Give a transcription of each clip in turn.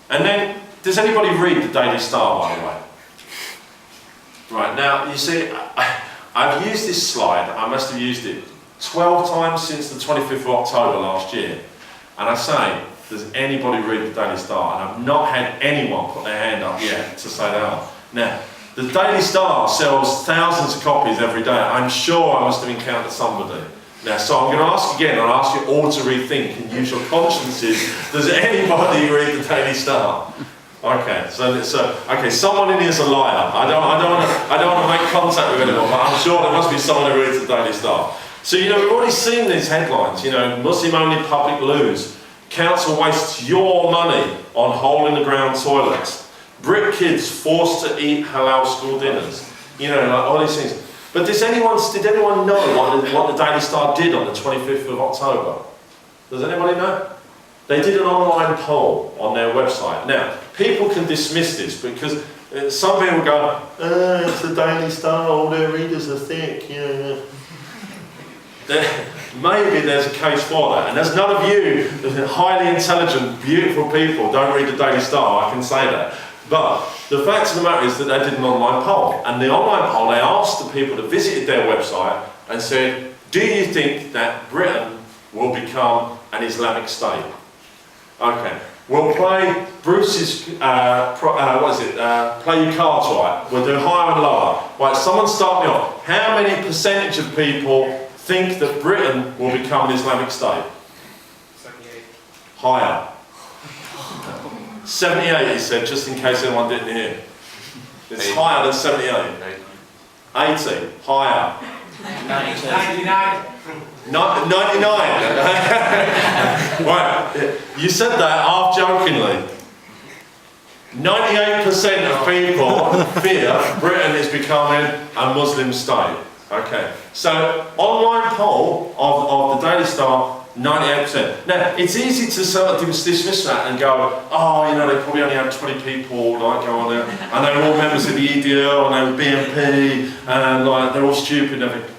And then, does anybody read the Daily Star, by the way? Right, now, you see, I've used this slide, I must have used it 12 times since the 25th of October last year. And I say, does anybody read the Daily Star? And I've not had anyone put their hand up yet to say they are. Now, the Daily Star sells thousands of copies every day. I'm sure I must have encountered somebody. Now, so I'm going to ask again, I'll ask you all to rethink and use your consciences. Does anybody read the Daily Star? Okay, so okay, someone in here is a liar. I don't want to make contact with anyone, but I'm sure there must be someone who reads the Daily Star. So, you know, we've already seen these headlines, you know, Muslim-only public loos, council wastes your money on hole-in-the-ground toilets, Brit kids forced to eat halal school dinners, you know, like all these things. But did anyone know what the Daily Star did on the 25th of October? Does anybody know? They did an online poll on their website. Now, people can dismiss this because some people go, it's the Daily Star, all their readers are thick, yeah. Maybe there's a case for that, and as none of you, highly intelligent, beautiful people, don't read the Daily Star, I can say that. But the fact of the matter is that they did an online poll, and the online poll, they asked the people that visited their website and said, do you think that Britain will become an Islamic state? Okay, we'll play Bruce's, play your cards right, we'll do higher and lower. Right, someone start me off. How many percentage of people think that Britain will become an Islamic state? 78. Higher. 78, he said, just in case anyone didn't hear. It's 80. Higher than 78. 80. Higher. 99. 99. Right, you said that half jokingly. 98% of people fear Britain is becoming a Muslim state. Okay, so online poll of the Daily Star, 98%. Now, it's easy to sort of dismiss that and go, oh, you know, they probably only had 20 people like go on there, and they were all members of the EDL, and they were BNP, and like they're all stupid and everything.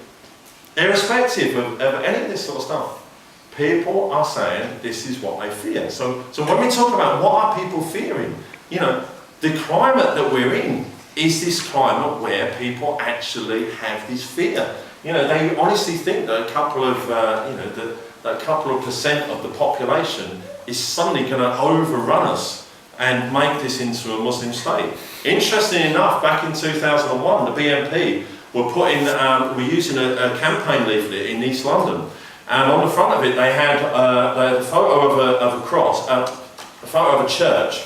Irrespective of any of this sort of stuff, people are saying this is what they fear. So when we talk about what are people fearing, you know, the climate that we're in is this climate where people actually have this fear. You know, they honestly think that a couple of, that a couple of percent of the population is suddenly going to overrun us and make this into a Muslim state. Interestingly enough, back in 2001, the BNP were using a campaign leaflet in East London, and on the front of it they had a photo of a cross, a photo of a church,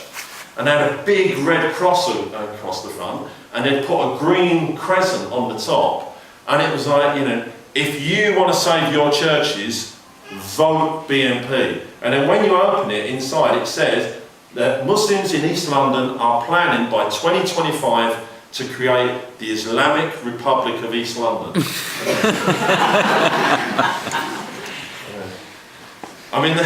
and they had a big red cross across the front, and they'd put a green crescent on the top, and it was like, you know, if you want to save your churches, vote BNP. And then when you open it, inside it says that Muslims in East London are planning by 2025 to create the Islamic Republic of East London. I mean,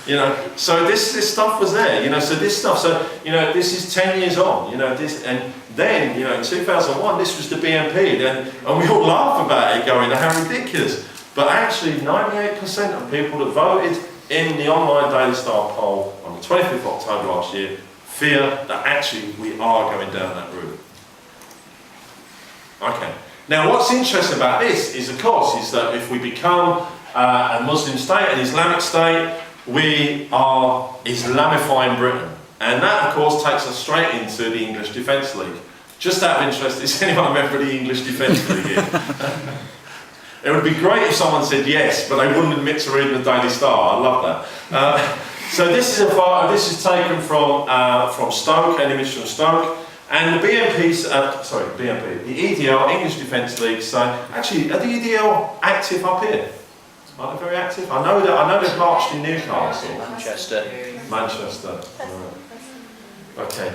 you know, so this stuff was there, you know, so this stuff, so, you know, this is 10 years on, you know, this, and then, you know, in 2001, this was the BNP, and we all laugh about it going, how ridiculous. But actually, 98% of people that voted in the online Daily Star poll on the 25th of October last year fear that actually we are going down that route. Okay. Now, what's interesting about this is, of course, is that if we become a Muslim state, an Islamic state, we are Islamifying Britain. And that, of course, takes us straight into the English Defence League. Just out of interest, is anyone a member of the English Defence League here? It would be great if someone said yes, but they wouldn't admit to reading the Daily Star. I love that. So this is a photo. This is taken from Stoke, an image from Stoke. And the BNP's, BNP, the EDL, English Defence League, so actually, are the EDL active up here? Are they very active? I know they've marched in Newcastle. Manchester. Okay.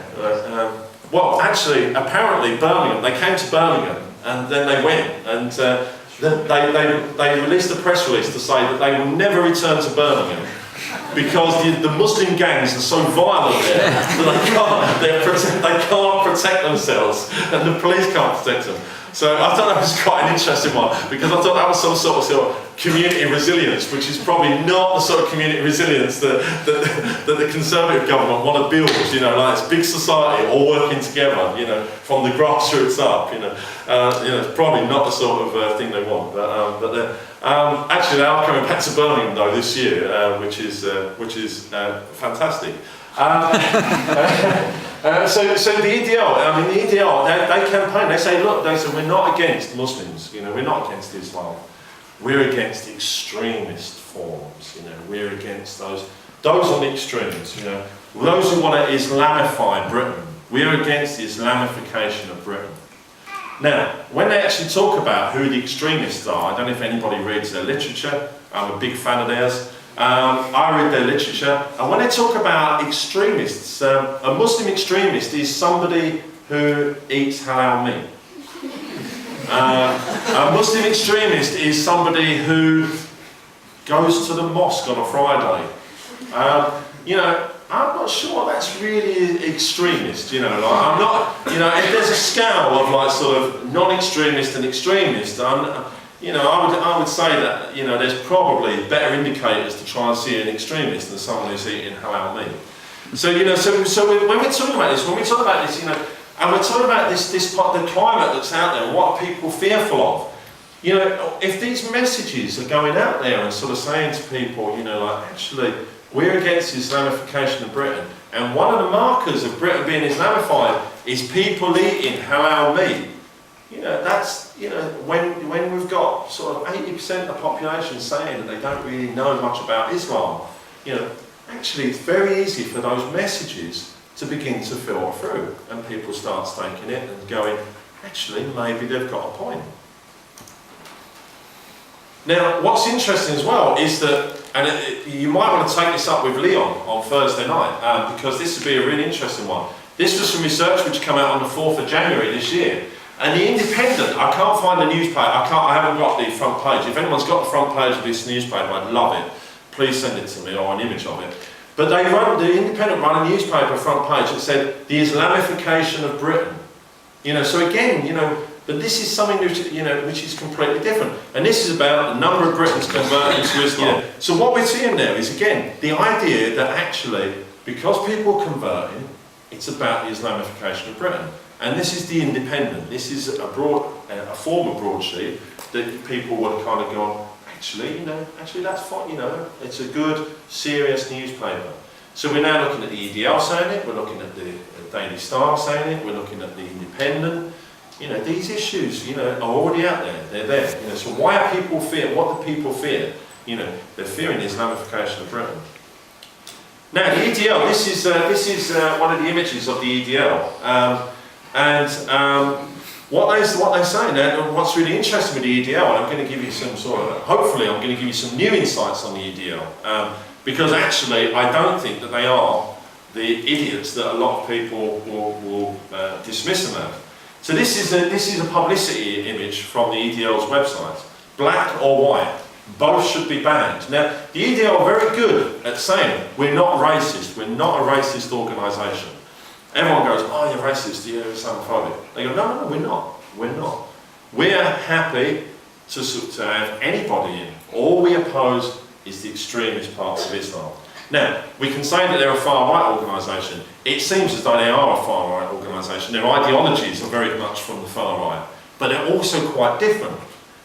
Well, actually, apparently Birmingham, they came to Birmingham and then they went and they released a press release to say that they will never return to Birmingham because the Muslim gangs are so violent there that they can't protect themselves and the police can't protect them. So I thought that was quite an interesting one, because I thought that was some sort of community resilience, which is probably not the sort of community resilience that the Conservative government want to build, you know, like it's big society all working together, you know, from the grassroots up, you know, it's probably not the sort of thing they want. But actually they are coming back to Birmingham though this year, which is fantastic. So the EDL, I mean the EDL, they campaign, they say, look, they say we're not against Muslims, you know, we're not against Islam, we're against extremist forms, you know, we're against those on the extremes, you know, those who want to Islamify Britain, we're against the Islamification of Britain. Now, when they actually talk about who the extremists are, I don't know if anybody reads their literature, I'm a big fan of theirs. I read their literature, and when they talk about extremists, a Muslim extremist is somebody who eats halal meat. A Muslim extremist is somebody who goes to the mosque on a Friday. You know, I'm not sure that's really extremist, you know, like, I'm not, you know, if there's a scale of like sort of non-extremist and extremist, you know, I would say that, you know, there's probably better indicators to try and see an extremist than someone who's eating halal meat. So, you know, so when we're talking about this, you know, and we're talking about this part, the climate that's out there, what are people fearful of? You know, if these messages are going out there and sort of saying to people, you know, like, actually, we're against the Islamification of Britain, and one of the markers of Britain being Islamified is people eating halal meat. You know, that's, you know, when we've got sort of 80% of the population saying that they don't really know much about Islam, you know, actually it's very easy for those messages to begin to filter through, and people start taking it and going, actually, maybe they've got a point. Now, what's interesting as well is that, and you might want to take this up with Leon on Thursday night, because this would be a really interesting one. This was some research which came out on the 4th of January this year. And the Independent, I can't find the newspaper, I haven't got the front page. If anyone's got the front page of this newspaper, I'd love it. Please send it to me, or an image of it. But the Independent run a newspaper front page that said, the Islamification of Britain. You know, so again, you know, but this is something which, you know, which is completely different. And this is about the number of Britons converting to Islam. So what we're seeing there is, again, the idea that actually, because people are converting, it's about the Islamification of Britain. And this is the Independent. This is a former broadsheet that people would kind of go, actually, you know, actually that's fine, you know, it's a good, serious newspaper. So we're now looking at the EDL saying it, we're looking at the Daily Star saying it, we're looking at the Independent. You know, these issues, you know, are already out there, they're there. You know, so why are people fear? What do people fear? You know, they're fearing the Islamification of Britain. Now, the EDL, this is one of the images of the EDL. What they say now, what's really interesting with the EDL, and I'm going to give you some hopefully I'm going to give you some new insights on the EDL, because actually I don't think that they are the idiots that a lot of people will dismiss them as. So this is a publicity image from the EDL's website, black or white. Both should be banned. Now, the EDL are very good at saying, we're not racist, we're not a racist organisation. Everyone goes, oh, you're racist, you're Islamophobic. They go, no, we're not. We're not. We're happy to have anybody in. All we oppose is the extremist parts of Islam. Now, we can say that they're a far-right organisation. It seems as though they are a far-right organisation. Their ideologies are very much from the far-right, but they're also quite different.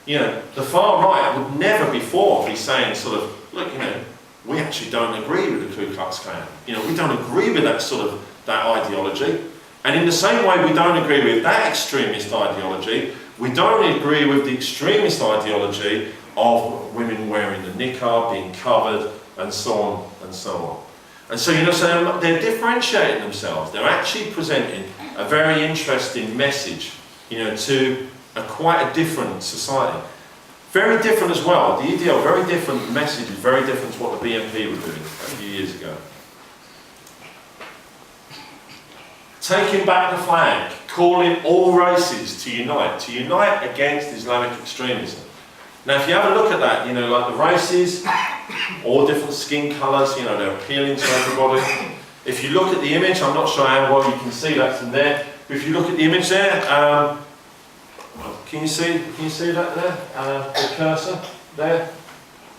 You know, the far-right would never before be saying sort of, look, you know, we actually don't agree with the Ku Klux Klan. You know, we don't agree with that ideology. And in the same way we don't agree with that extremist ideology, we don't agree with the extremist ideology of women wearing the niqab, being covered, and so on and so on. And so, you know, so they're differentiating themselves. They're actually presenting a very interesting message, you know, to quite a different society. Very different as well. The EDL, very different message, very different to what the BNP were doing a few years ago. Taking back the flag, calling all races to unite against Islamic extremism. Now, if you have a look at that, you know, like the races, all different skin colours, you know, they're appealing to everybody. If you look at the image, I'm not sure how well you can see that from there, but if you look at the image there, Can you see that there? The cursor there.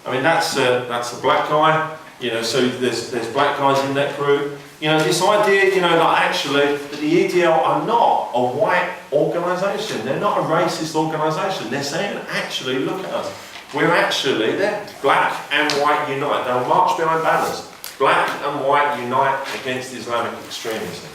I mean, that's a black guy. You know, so there's black guys in that group. You know, this idea, you know, that actually that the EDL are not a white organisation. They're not a racist organisation. They're saying, actually, look at us. We're actually, they're black and white unite. They'll march behind banners. Black and white unite against Islamic extremism.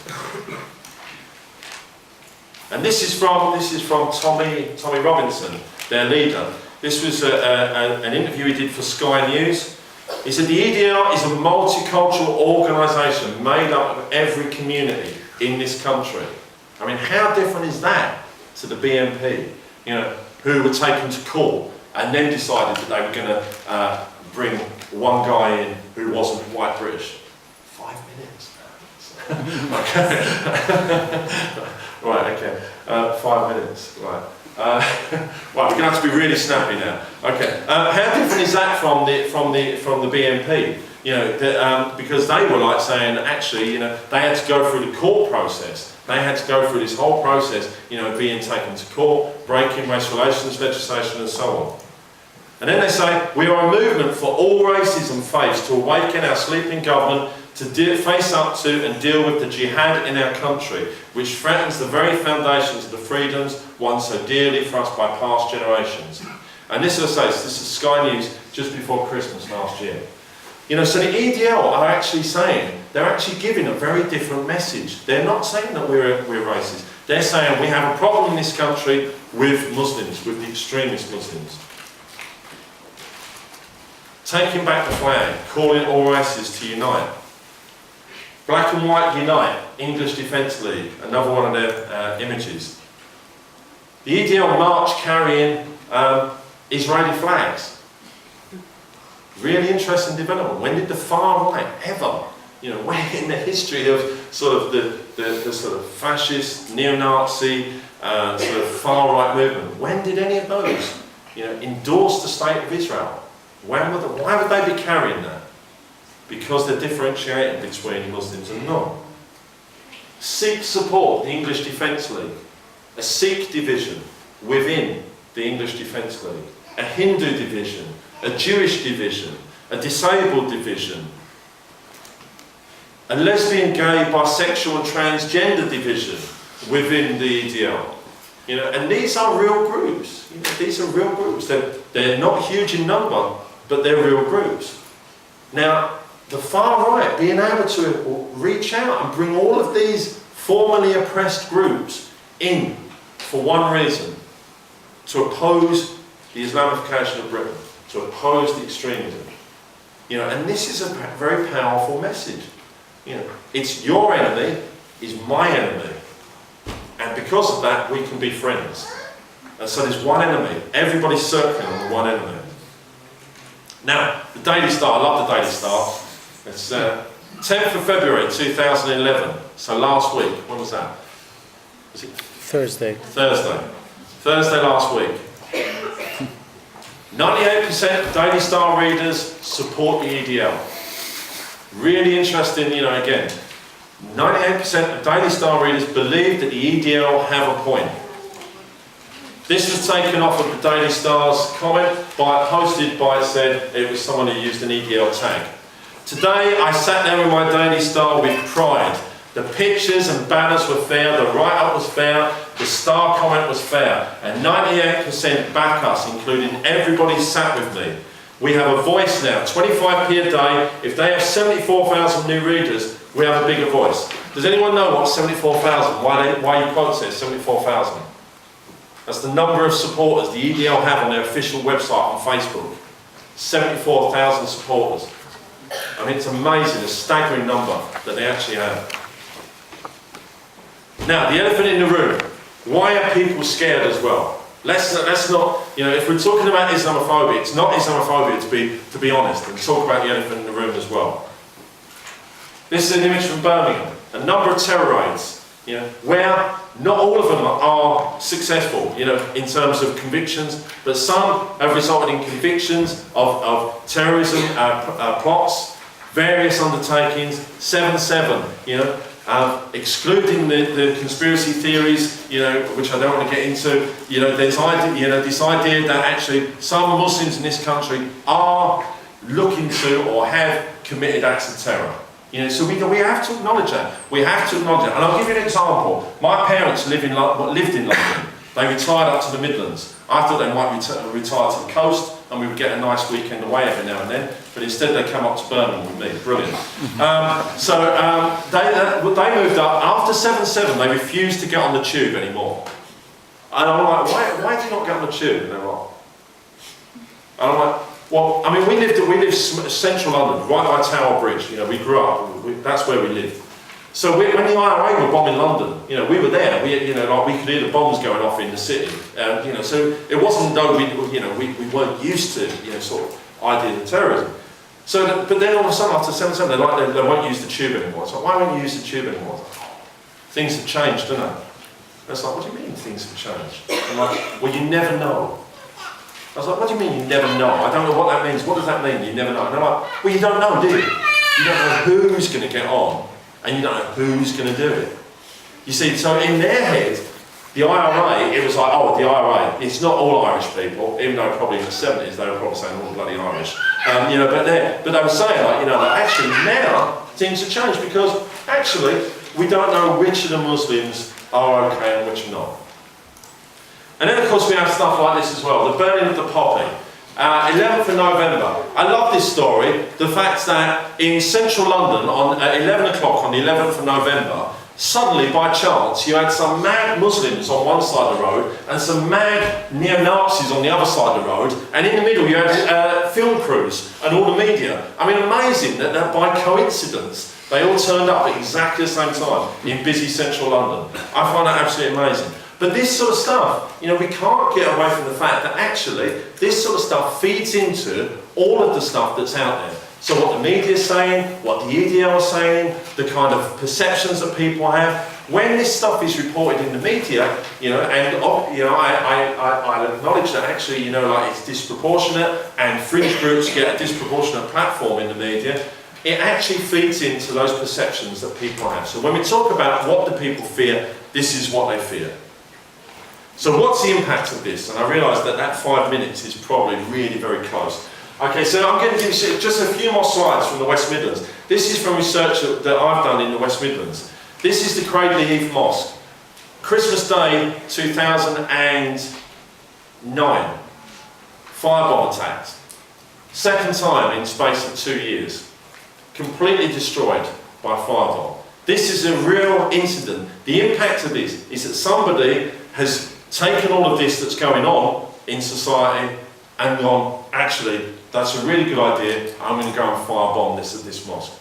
And this is from Tommy Robinson, their leader. This was an interview he did for Sky News. He said the EDL is a multicultural organisation made up of every community in this country. I mean, how different is that to the BNP, you know, who were taken to court and then decided that they were going to bring one guy in who wasn't white British? 5 minutes. Okay. Right, okay. 5 minutes, right. Right, we're going to have to be really snappy now. Okay, how different is that from the BNP? You know, because they were like saying, actually, you know, they had to go through the court process. They had to go through this whole process, you know, being taken to court, breaking race relations legislation, and so on. And then they say, we are a movement for all races and faiths to awaken our sleeping government to face up to and deal with the jihad in our country, which threatens the very foundations of the freedoms won so dearly for us by past generations. And this, as I say, this is Sky News just before Christmas last year. You know, so the EDL are actually saying, they're actually giving a very different message. They're not saying that we're racist. They're saying we have a problem in this country with Muslims, with the extremist Muslims. Taking back the flag, calling all races to unite. Black and White Unite, English Defence League, another one of their images. The EDL march carrying Israeli flags. Really interesting development. When did the far right ever, you know, when in the history of sort of the sort of fascist, neo-Nazi, sort of far right movement, when did any of those, you know, endorse the state of Israel? Why would they be carrying that? Because they're differentiating between Muslims and non. Sikh support the English Defence League, a Sikh division within the English Defence League, a Hindu division, a Jewish division, a disabled division, a lesbian, gay, bisexual and transgender division within the EDL. You know, and these are real groups. You know, these are real groups. They're not huge in number, but they're real groups. Now, the far right being able to reach out and bring all of these formerly oppressed groups in for one reason, to oppose the Islamification of Britain, to oppose the extremism. You know, and this is a very powerful message. You know, it's your enemy is my enemy, and because of that we can be friends. And so there's one enemy, everybody's circling on the one enemy. Now, the Daily Star, I love the Daily Star. It's 10th of February 2011, so last week. When was that? Was it? Thursday. Thursday last week. 98% of Daily Star readers support the EDL. Really interesting, you know, again. 98% of Daily Star readers believe that the EDL have a point. This was taken off of the Daily Star's comment, posted by, it said, it was someone who used an EDL tag. Today I sat there with my Daily Star with pride. The pictures and banners were fair, the write-up was fair, the Star comment was fair, and 98% back us, including everybody sat with me. We have a voice now, 25p a day. If they have 74,000 new readers, we have a bigger voice. Does anyone know what 74,000, why you quote says 74,000? That's the number of supporters the EDL have on their official website on Facebook. 74,000 supporters. I mean, it's amazing, a staggering number that they actually have. Now, the elephant in the room. Why are people scared as well? Let's not, you know, if we're talking about Islamophobia, it's not Islamophobia to be honest, and talk about the elephant in the room as well. This is an image from Birmingham. A number of terror raids, you know, where not all of them are successful, you know, in terms of convictions, but some have resulted in convictions of terrorism plots, various undertakings, 7/7, you know, Excluding the conspiracy theories, you know, which I don't want to get into. You know, there's this idea that actually some Muslims in this country are looking to or have committed acts of terror. You know, so we have to acknowledge that. We have to acknowledge it. And I'll give you an example. My parents lived in London. They retired up to the Midlands. I thought they might retire to the coast and we would get a nice weekend away every now and then, but instead they come up to Birmingham with me. Brilliant. They moved up. After 7/7, they refused to get on the tube anymore. And I'm like, why do you not get on the tube? And they're like, and I'm like, well, I mean, we lived central London, right by Tower Bridge. You know, we grew up. That's where we lived. So when the IRA were bombing London, you know, we were there. We could hear the bombs going off in the city. You know, so it wasn't though we weren't used to, you know, sort of idea of terrorism. So, but then all of a sudden after 7/7, they won't use the tube anymore. So why won't you use the tube anymore? Things have changed, don't they? It's like, what do you mean things have changed? I'm like, well, you never know. I was like, what do you mean you never know? I don't know what that means. What does that mean? You never know. And they're like, well, you don't know, do you? You don't know who's going to get on, and you don't know who's going to do it. You see, so in their head, the IRA, it was like, oh, the IRA, it's not all Irish people, even though probably in the 70s they were probably saying all bloody Irish. You know, but they were saying, like, you know, that actually now things have changed because actually we don't know which of the Muslims are okay and which are not. And then of course we have stuff like this as well, the burning of the poppy. 11th of November. I love this story, the fact that in central London on 11 o'clock on the 11th of November, suddenly by chance you had some mad Muslims on one side of the road and some mad neo-Nazis on the other side of the road, and in the middle you had film crews and all the media. I mean, amazing that by coincidence they all turned up at exactly the same time in busy central London. I find that absolutely amazing. But this sort of stuff, you know, we can't get away from the fact that actually this sort of stuff feeds into all of the stuff that's out there. So what the media is saying, what the EDL is saying, the kind of perceptions that people have. When this stuff is reported in the media, you know, and you know, I acknowledge that actually, you know, like it's disproportionate and fringe groups get a disproportionate platform in the media, it actually feeds into those perceptions that people have. So when we talk about what do people fear, this is what they fear. So what's the impact of this? And I realise that 5 minutes is probably really very close. Okay, so I'm going to give you just a few more slides from the West Midlands. This is from research that I've done in the West Midlands. This is the Cradley Heath Mosque. Christmas Day 2009. Firebomb attacks. Second time in space of 2 years. Completely destroyed by firebomb. This is a real incident. The impact of this is that somebody has taken all of this that's going on in society and gone, actually, that's a really good idea, I'm going to go and firebomb this mosque.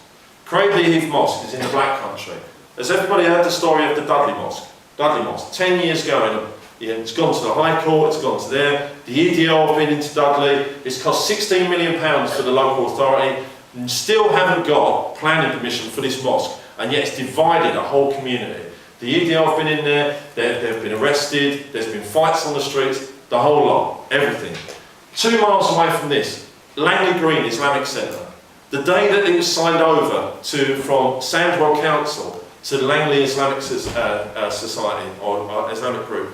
Cradley Heath Mosque is in the Black Country. Has everybody heard the story of the Dudley Mosque? Dudley Mosque, 10 years going, it's gone to the High Court, it's gone to there, the EDL have been into Dudley, it's cost £16 million for the local authority, and still haven't got planning permission for this mosque, and yet it's divided a whole community. The EDL have been in there, they've been arrested, there's been fights on the streets, the whole lot, everything. 2 miles away from this, Langley Green Islamic Centre. The day that it was signed over from Sandwell Council to the Langley Islamic Society or Islamic Group,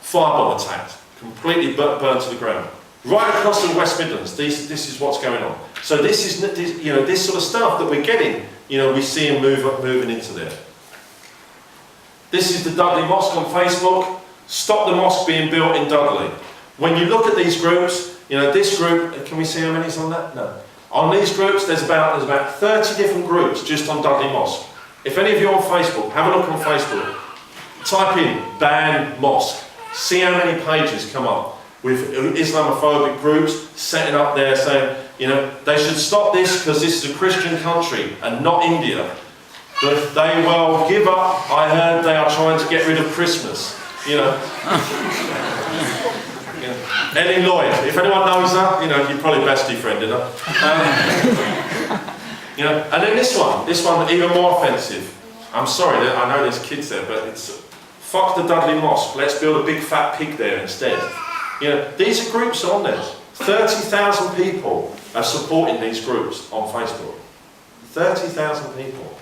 firebomb attacked, completely burnt to the ground. Right across the West Midlands, this is what's going on. So this is, you know, this sort of stuff that we're getting, you know, we see them moving into there. This is the Dudley Mosque on Facebook. Stop the mosque being built in Dudley. When you look at these groups, you know, this group, can we see how many's on that? No. On these groups, there's about 30 different groups just on Dudley Mosque. If any of you are on Facebook, have a look on Facebook. Type in ban mosque. See how many pages come up with Islamophobic groups setting up there saying, you know, they should stop this because this is a Christian country and not India. But they will give up. I heard they are trying to get rid of Christmas. You know. Ellie Lloyd, if anyone knows her, you know, you're probably best befriending her. You know, and then this one even more offensive. I'm sorry, I know there's kids there, but it's fuck the Dudley Mosque. Let's build a big fat pig there instead. You know, these are groups on there. 30,000 people are supporting these groups on Facebook. 30,000 people.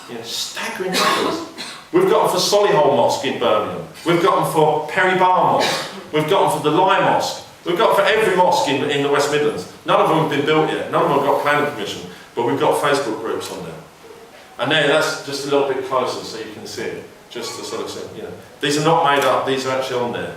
You know, staggering numbers. We've got them for Solihull Mosque in Birmingham. We've got them for Perry Bar Mosque. We've got them for the Lye Mosque. We've got them for every mosque in the West Midlands. None of them have been built yet. None of them have got planning permission. But we've got Facebook groups on there. And there, that's just a little bit closer so you can see it. Just to sort of say, you know, these are not made up. These are actually on there.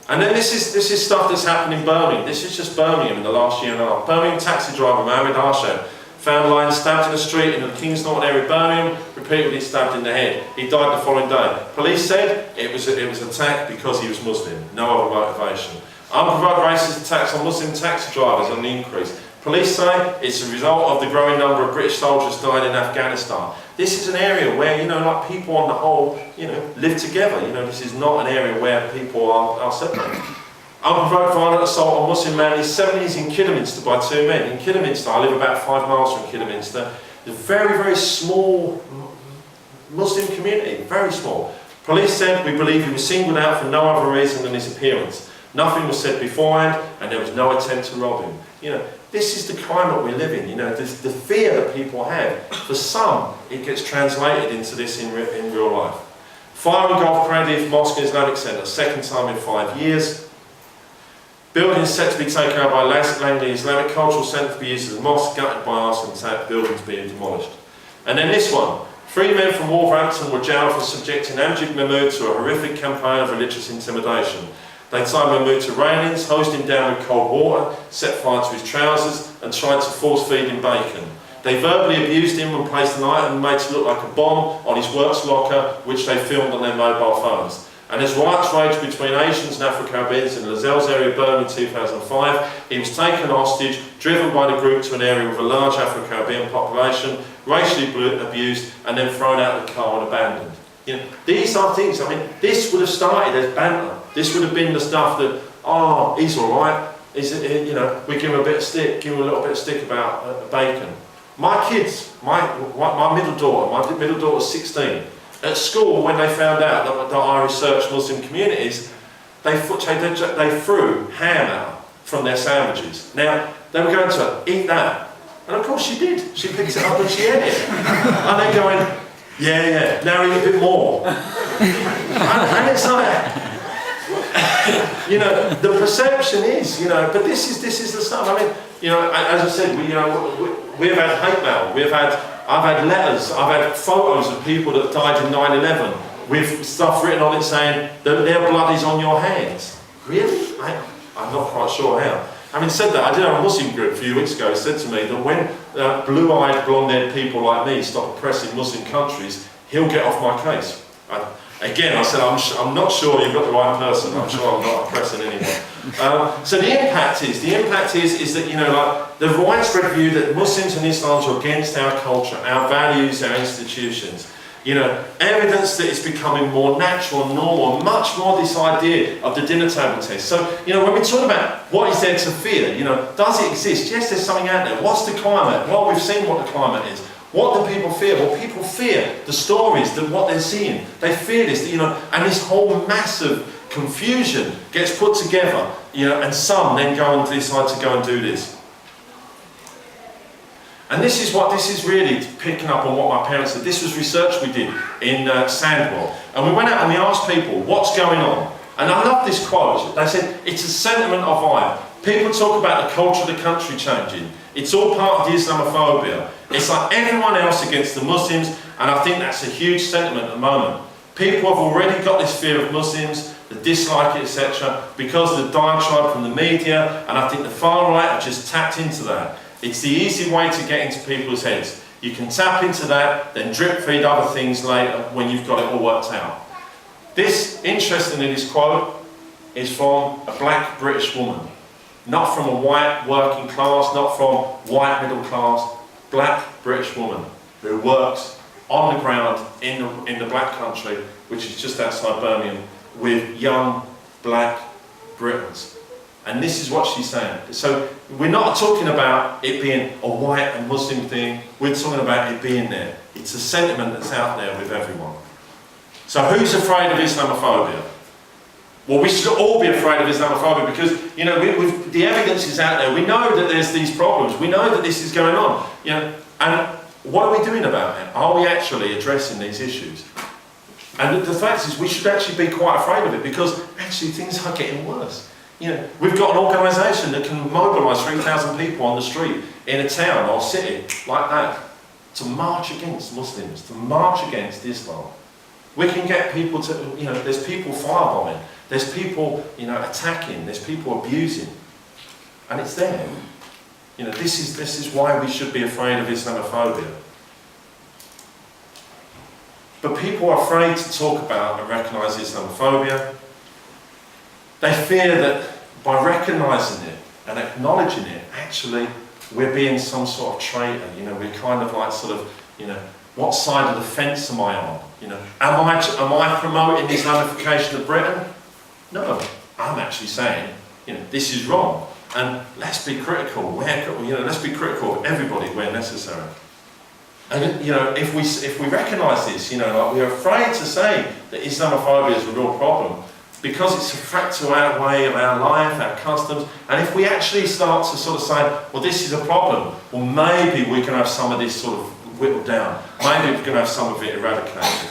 And then this is stuff that's happened in Birmingham. This is just Birmingham in the last year and a half. Birmingham taxi driver Mohammed Harshem found lying stabbed in the street in the Kings Norton area of Birmingham, repeatedly stabbed in the head. He died the following day. Police said it was attacked because he was Muslim, no other motivation. Unprovoked racist attacks on Muslim taxi drivers on the increase. Police say it's a result of the growing number of British soldiers dying in Afghanistan. This is an area where, you know, like people on the whole, you know, live together. You know, this is not an area where people are separated. Unprovoked violent assault on Muslim man in his 70s in Kidderminster by two men. In Kidderminster, I live about 5 miles from Kidderminster. It's a very, very small Muslim community, very small. Police said, we believe he was singled out for no other reason than his appearance. Nothing was said beforehand, and there was no attempt to rob him. You know, this is the climate we live in. You know, the fear that people have. For some, it gets translated into this in real life. Fire engulfed Cardiff Mosque and Islamic Centre, second time in 5 years. Buildings set to be taken over by Langley Islamic Cultural Centre to be used as a mosque, gutted by arson attack, buildings being demolished. And then this one. 3 men from Wolverhampton were jailed for subjecting Amjad Mahmood to a horrific campaign of religious intimidation. They tied Mahmood to railings, hosed him down with cold water, set fire to his trousers, and tried to force feed him bacon. They verbally abused him and placed an item made to look like a bomb on his works locker, which they filmed on their mobile phones. And as riots raged between Asians and Afro-Caribbeans in Lozells area of Birmingham in 2005, he was taken hostage, driven by the group to an area with a large Afro-Caribbean population, racially abused, and then thrown out of the car and abandoned. You know, these are things, I mean, this would have started as banter. This would have been the stuff that, oh, he's all right. You know, we give him a bit of stick, give him a little bit of stick about bacon. My kids, my middle daughter's 16. At school, when they found out that I researched Muslim communities, they threw ham out from their sandwiches. Now, they were going to her, eat that. And of course she did. She picked it up and she ate it. And they're going, yeah, now eat a bit more. and it's like, you know, the perception is, you know, but this is the stuff. I mean, you know, as I said, we've had hate mail. I've had letters, I've had photos of people that died in 9/11 with stuff written on it saying that their blood is on your hands. Really? I'm not quite sure how. Having said that, I did have a Muslim group a few weeks ago who said to me that when blue-eyed, blonde-haired people like me stop oppressing Muslim countries, he'll get off my case. Again, I said, I'm not sure you've got the right person. I'm sure I'm not oppressing anyone. So the impact is that, you know, like the widespread view that Muslims and Islam are against our culture, our values, our institutions. You know, evidence that it's becoming more natural and normal, much more this idea of the dinner table test. So, you know, when we talk about what is there to fear, you know, does it exist? Yes, there's something out there. What's the climate? Well, we've seen what the climate is. What do people fear? Well, people fear the stories, what they're seeing. They fear this, you know, and this whole massive confusion gets put together, you know, and some then go and decide to go and do this. And this is really picking up on what my parents said. This was research we did in Sandwell. And we went out and we asked people, what's going on? And I love this quote. They said, it's a sentiment of ire. People talk about the culture of the country changing. It's all part of the Islamophobia. It's like everyone else against the Muslims, and I think that's a huge sentiment at the moment. People have already got this fear of Muslims, the dislike it, etc., because of the diatribe from the media, and I think the far right have just tapped into that. It's the easy way to get into people's heads. You can tap into that, then drip feed other things later when you've got it all worked out. This, interestingly, this quote is from a black British woman. Not from a white working class, not from white middle class, black British woman who works on the ground in the black country, which is just outside Birmingham, with young black Britons. And this is what she's saying. So we're not talking about it being a white and Muslim thing, we're talking about it being there. It's a sentiment that's out there with everyone. So who's afraid of Islamophobia? Well, we should all be afraid of Islamophobia because, you know, the evidence is out there. We know that there's these problems. We know that this is going on. You know, and what are we doing about it? Are we actually addressing these issues? And the fact is, we should actually be quite afraid of it, because actually things are getting worse. You know, we've got an organisation that can mobilise 3,000 people on the street in a town or city like that to march against Muslims, to march against Islam. We can get people to, you know, there's people firebombing, there's people, you know, attacking, there's people abusing, and it's there. You know, this is why we should be afraid of Islamophobia. But people are afraid to talk about and recognise Islamophobia. They fear that by recognising it and acknowledging it, actually we're being some sort of traitor. You know, we're kind of like sort of, you know, what side of the fence am I on? You know, am I promoting the Islamification of Britain? No, I'm actually saying, you know, this is wrong, and let's be critical. Let's be critical of everybody where necessary. And you know, if we recognise this, you know, like we're afraid to say that Islamophobia is a real problem because it's a threat to our way of our life, our customs. And if we actually start to sort of say, well, this is a problem, well, maybe we can have some of this sort of whittled down. Maybe we can have some of it eradicated.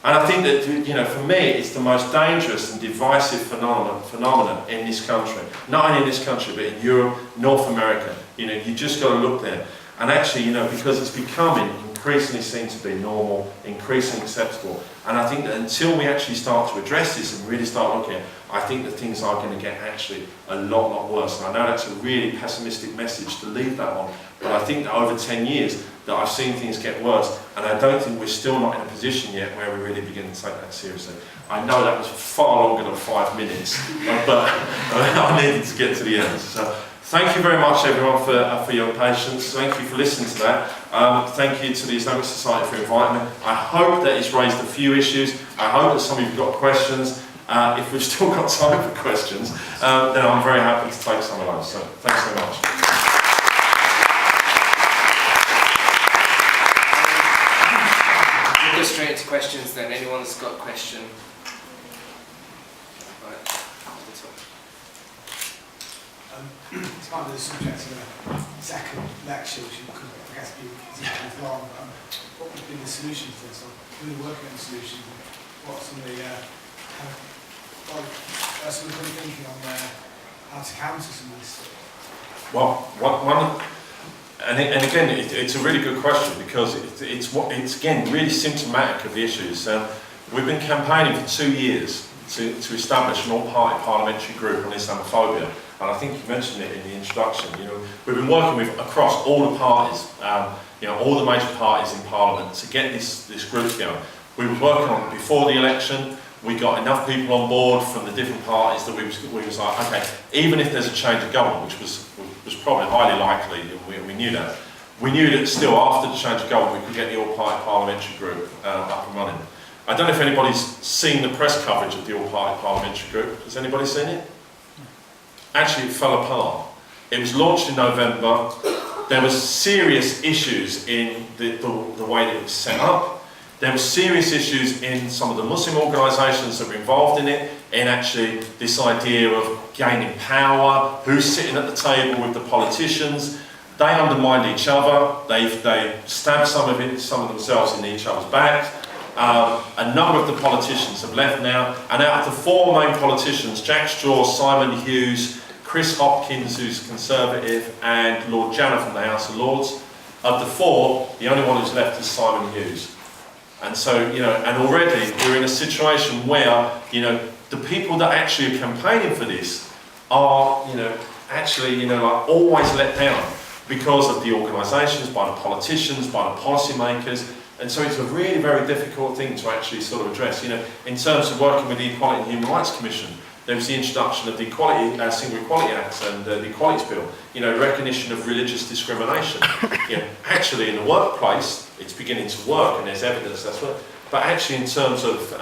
And I think that, you know, for me, it's the most dangerous and divisive phenomenon in this country. Not only in this country, but in Europe, North America. You know, you just got to look there. And actually, you know, because it's becoming increasingly seen to be normal, increasingly acceptable. And I think that until we actually start to address this and really start looking, I think that things are going to get actually a lot worse. And I know that's a really pessimistic message to leave that on, but I think that over 10 years that I've seen things get worse, and I don't think we're still not in a position yet where we really begin to take that seriously. I know that was far longer than 5 minutes, but I needed to get to the end. So thank you very much, everyone, for your patience. Thank you for listening to that. Thank you to the Islamic Society for inviting me. I hope that it's raised a few issues. I hope that some of you have got questions. If we've still got time for questions, then I'm very happy to take some of those. So thanks so much. We'll go straight into questions then. Anyone that's got a question? Right, at the top. It's kind of the subject of a second lecture, which could, I guess, be long. What would be the solution to this? Or who are working on the solution? What are some of the some of the thinking on how to counter some of this? Well, and again, it's a really good question, because it's again really symptomatic of the issues. We've been campaigning for 2 years to establish an all-party parliamentary group on Islamophobia, and I think you mentioned it in the introduction. You know, we've been working with across all the parties, you know, all the major parties in Parliament to get this group going. We were working on it before the election. We got enough people on board from the different parties that we was like, okay, even if there's a change of government, which was probably highly likely, and we knew that. We knew that still after the change of government we could get the all-party parliamentary group up and running. I don't know if anybody's seen the press coverage of the all-party parliamentary group. Has anybody seen it? Actually, it fell apart. It was launched in November. There was serious issues in the way that it was set up. There were serious issues in some of the Muslim organisations that were involved in it, in actually this idea of gaining power, who's sitting at the table with the politicians. They undermined each other. They stabbed some of themselves in each other's backs. A number of the politicians have left now, and out of the 4 main politicians, Jack Straw, Simon Hughes, Chris Hopkins, who's Conservative, and Lord Janner from the House of Lords, of the 4, the only one who's left is Simon Hughes. And so, you know, and already we're in a situation where, you know, the people that actually are campaigning for this are, you know, actually, you know, like always let down because of the organisations, by the politicians, by the policymakers. And so it's a really very difficult thing to actually sort of address. You know, in terms of working with the Equality and Human Rights Commission, there was the introduction of the Single Equality Act and the Equalities Bill, you know, recognition of religious discrimination. You know, actually in the workplace, it's beginning to work and there's evidence that's what, but actually in terms of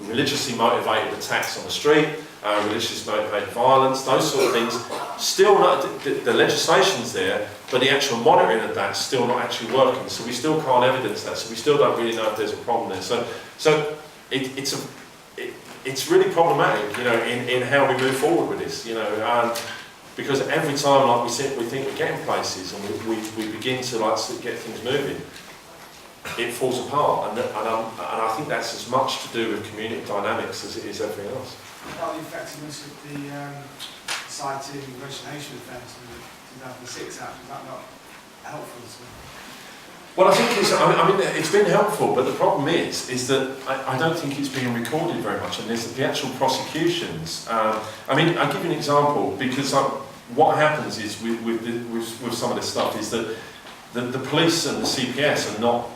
religiously motivated attacks on the street, religiously motivated violence, those sort of things, still not, the legislation's there, but the actual monitoring of that's still not actually working. So we still can't evidence that, so we still don't really know if there's a problem there. So it's really problematic, you know, in how we move forward with this, you know. because every time like we think we're getting places and we begin to like get things moving, it falls apart, and I think that's as much to do with community dynamics as it is everything else. About the effectiveness of the citing registration offence in the 2006 Act, was that not helpful? Well, I think it's been helpful, but the problem is that I don't think it's being recorded very much, and there's the actual prosecutions. I'll give you an example, because what happens is with some of this stuff is that the police and the CPS are not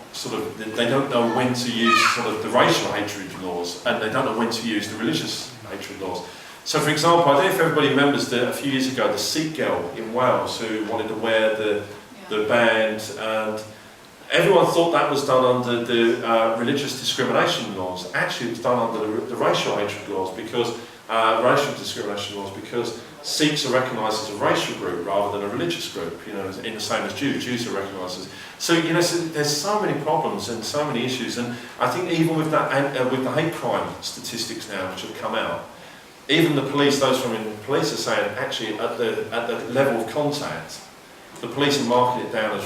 they don't know when to use the racial hatred laws, and they don't know when to use the religious hatred laws. So, for example, I don't know if everybody remembers that a few years ago, the Sikh girl in Wales who wanted to wear the band, and everyone thought that was done under the religious discrimination laws. Actually, it was done under the racial hatred laws, because racial discrimination laws, because Sikhs are recognised as a racial group rather than a religious group, in the same as Jews. Jews are recognised as... So, so there's so many problems and so many issues, and I think even with that, with the hate crime statistics now which have come out, even the police, those from the police are saying, actually, at the level of contact, the police are marking it down as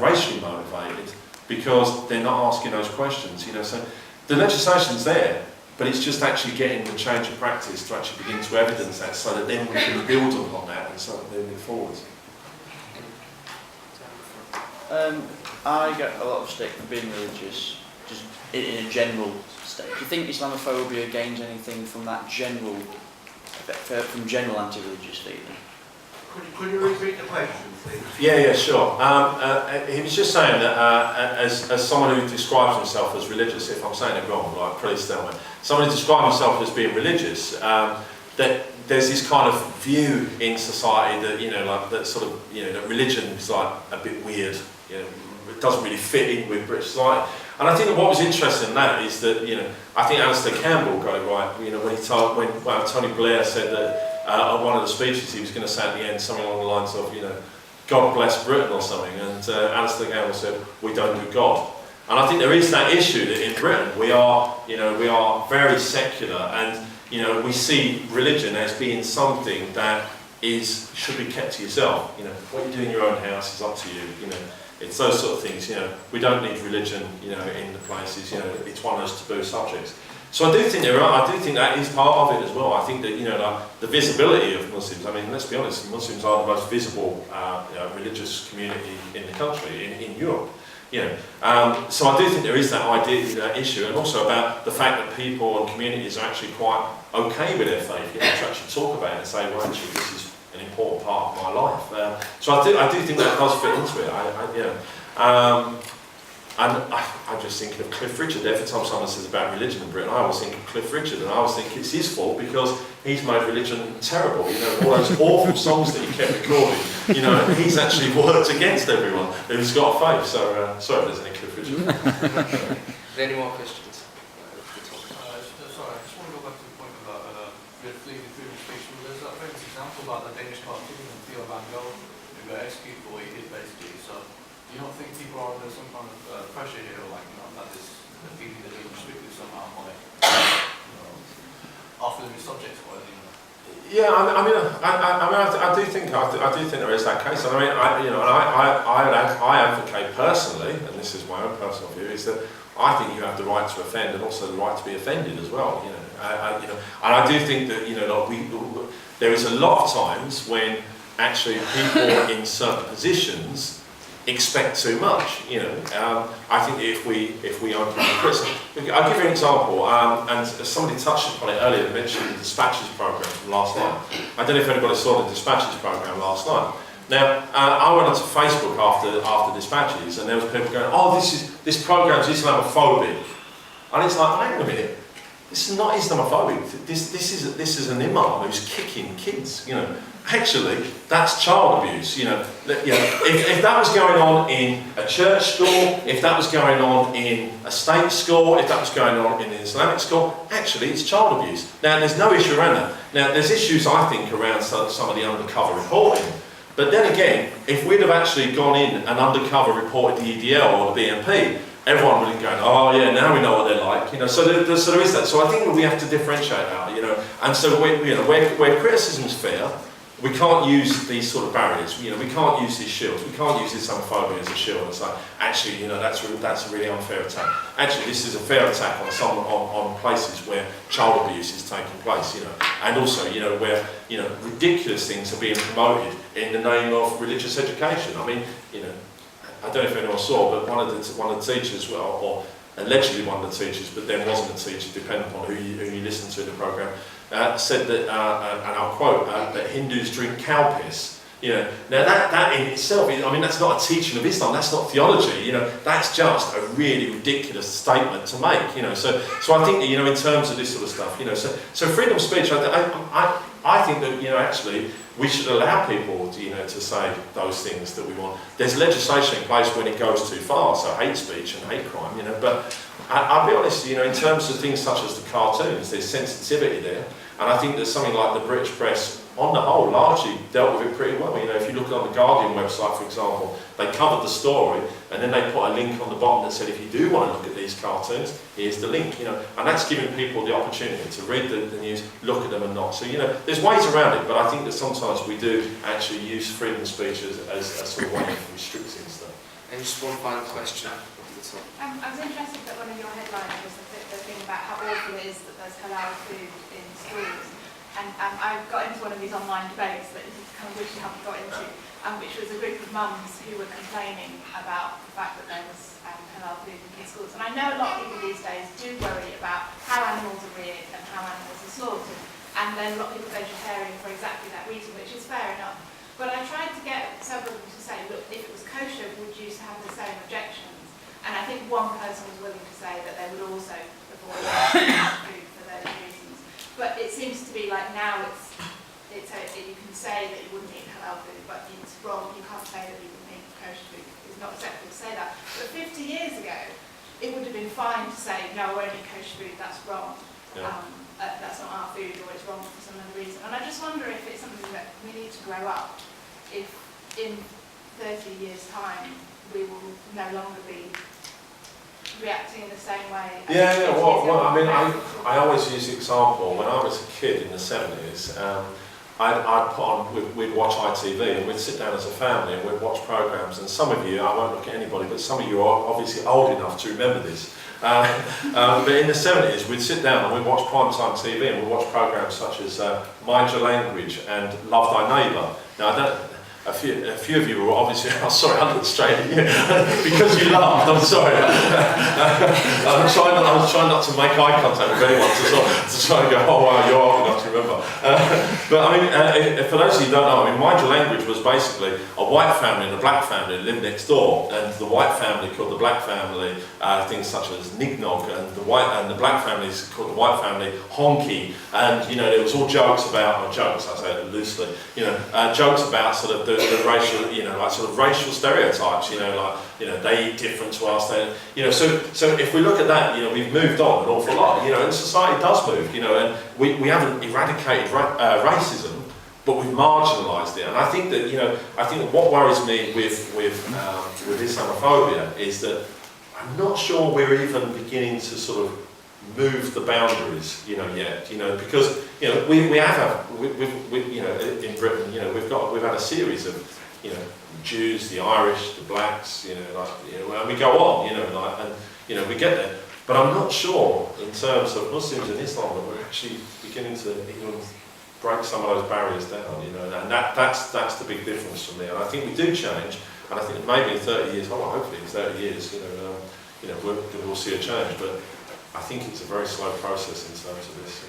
racially motivated, because they're not asking those questions, So the legislation's there, but it's just actually getting the change of practice to actually begin to evidence that, so that then we can build upon that and start moving forwards. I get a lot of stick for being religious, just in a general state. Do you think Islamophobia gains anything from that general, from general anti-religious feeling? Could you repeat the question, please? Yeah, sure. He was just saying that as someone who describes himself as religious, if I'm saying it wrong, like please tell me, someone who describes himself as being religious, that there's this kind of view in society that that religion is like a bit weird, it doesn't really fit in with British society. And I think that what was interesting in that is that I think Alistair Campbell got it right. When Tony Blair said that at one of the speeches he was going to say at the end something along the lines of God bless Britain or something, and Alistair Campbell said we don't do God. And I think there is that issue that in Britain we are very secular, and we see religion as being something that should be kept to yourself. What you do in your own house is up to you. It's those sort of things. We don't need religion. In the places. It's one of those taboo subjects. So I do think that is part of it as well. I think that the visibility of Muslims. I mean, let's be honest. Muslims are the most visible religious community in the country, in Europe. So I do think there is that idea, that issue, and also about the fact that people and communities are actually quite okay with their faith, to actually talk about it and say, well, actually, this is an important part of my life. So I do think that does fit into it. And I'm just thinking of Cliff Richard. Every time someone says about religion in Britain, I always think of Cliff Richard, and I always think it's his fault because he's made religion terrible. All those awful songs that he kept recording. He's actually worked against everyone who's got faith. So sorry if there's any Cliff Richard. Are there any more questions? Sorry, I just want to go back to the point about freedom of speech. There's that famous example about the Danish cartoon and Theo Van Gogh, who got executed for what he did basically. So you don't think people are under some kind of pressure here, that this the feeling that they're restricted somehow by after them subject to whatever? Yeah, I do think there is that case. I advocate personally, and this is my own personal view, is that I think you have the right to offend and also the right to be offended as well. And I do think that there is a lot of times when actually people in certain positions expect too much. I think if we open the prison, I'll give you an example. And somebody touched upon it earlier. Mentioned the Dispatches program from last night. I don't know if anybody saw the Dispatches program last night. Now, I went onto Facebook after Dispatches, and there was people going, "Oh, this program's Islamophobic," and it's like, wait a minute, this is not Islamophobic. This is an imam who's kicking kids. Actually, that's child abuse. If that was going on in a church school, if that was going on in a state school, if that was going on in an Islamic school, actually it's child abuse. Now, there's no issue around that. Now, there's issues, I think, around some of the undercover reporting. But then again, if we'd have actually gone in and undercover reported the EDL or the BNP, everyone would have gone, oh yeah, now we know what they're like. So there is that. So I think we have to differentiate that. And so where criticism's fair, we can't use these sort of barriers. You know, we can't use these shields. We can't use Islamophobia as a shield and say, actually, you know, that's a really unfair attack. Actually, this is a fair attack on places where child abuse is taking place. You know, and also, you know, where, you know, ridiculous things are being promoted in the name of religious education. I mean, you know, I don't know if anyone saw, but one of the teachers, well, or allegedly one of the teachers, but then wasn't a teacher, depending upon who you listen to in the programme, said that, and I'll quote, that Hindus drink cow piss. You know, now that in itself, I mean, that's not a teaching of Islam, that's not theology, you know, that's just a really ridiculous statement to make, you know, so I think that, you know, in terms of this sort of stuff, you know, so freedom of speech, I think that, you know, actually, we should allow people to, you know, to say those things that we want. There's legislation in place when it goes too far, so hate speech and hate crime, you know, but I'll be honest, you know, in terms of things such as the cartoons, there's sensitivity there, and I think that something like the British press, on the whole, largely dealt with it pretty well. You know, if you look on the Guardian website, for example, they covered the story, and then they put a link on the bottom that said, if you do want to look at these cartoons, here's the link, you know, and that's giving people the opportunity to read the news, look at them and not. So, you know, there's ways around it, but I think that sometimes we do actually use freedom of speech as a sort of way of restricting stuff. And just one final question. I was interested that one of your headlines was the thing about how awful it is that there's halal food in schools. And I got into one of these online debates that you kind of wish you hadn't got into, which was a group of mums who were complaining about the fact that there was halal food in schools. And I know a lot of people these days do worry about how animals are reared and how animals are slaughtered. And then a lot of people vegetarian for exactly that reason, which is fair enough. But I tried to get several of them to say, look, if it was kosher, would you have the same objections? And I think one person was willing to say that they would also avoid food for those reasons. But it seems to be like now you can say that you wouldn't eat halal food, but it's wrong. You can't say that you wouldn't eat kosher food. It's not acceptable to say that. But 50 years ago, it would have been fine to say, no, I won't eat kosher food, that's wrong. Yeah. That's not our food, or it's wrong for some other reason. And I just wonder if it's something that we need to grow up. If in 30 years' time, we will no longer be reacting in the same way. Well, I mean, I always use the example, when I was a kid in the 70s, I'd put on, we'd watch ITV and we'd sit down as a family and we'd watch programmes, and some of you, I won't look at anybody, but some of you are obviously old enough to remember this. But in the 70s, we'd sit down and we'd watch primetime TV and we'd watch programmes such as Mind Your Language and Love Thy Neighbour. Now, a few of you were obviously, I'm sorry, I looked straight at you, because you laughed, I'm sorry. I was trying not to make eye contact with anyone to try and go, oh wow, you're old enough to remember. But I mean, for those of you who don't know, I mean, Mind Your Language was basically a white family and a black family that lived next door, and the white family called the black family things such as Nignog, and the black family called the white family Honky, and you know, there was all jokes about, or jokes, I say it loosely, you know, jokes about sort of the racial, you know, like sort of racial stereotypes, you know, like, you know, they eat different to us, they, you know, so if we look at that, you know, we've moved on an awful lot, you know, and society does move, you know, and we haven't eradicated racism, but we've marginalised it. And I think that, you know, I think that what worries me with Islamophobia is that I'm not sure we're even beginning to sort of move the boundaries, you know, yet, you know, because, you know, we you know, in Britain, you know, we've had a series of, you know, Jews, the Irish, the blacks, you know, like, you know, and we go on, you know, like, and, you know, we get there. But I'm not sure, in terms of Muslims and Islam, that we're actually beginning to even break some of those barriers down, you know, and that's the big difference for me. And I think we do change, and I think maybe in 30 years, well, hopefully in 30 years, you know, we'll see a change, but I think it's a very slow process in terms of this.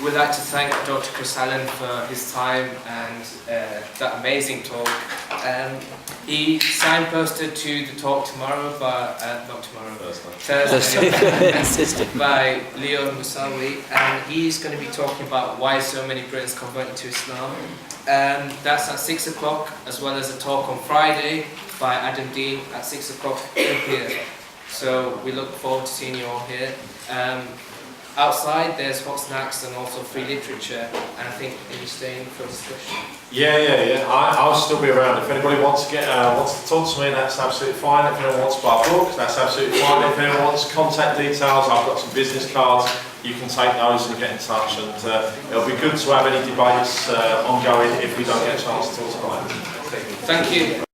We'd like to thank Dr. Chris Allen for his time and that amazing talk. He signposted to the talk tomorrow, but not tomorrow, Thursday, by Leo Musawi, and he's going to be talking about why so many Britons converted to Islam. That's at 6 o'clock, as well as a talk on Friday by Adam Dean at 6 o'clock here. So we look forward to seeing you all here. outside there's hot snacks and also free literature, and I think you're staying for discussion. Yeah. I'll still be around. If anybody wants to talk to me, that's absolutely fine. If anyone wants to buy a book, that's absolutely fine. If anyone wants contact details, I've got some business cards. You can take those and get in touch, and it'll be good to have any debates ongoing if we don't get a chance to talk tonight. Thank you.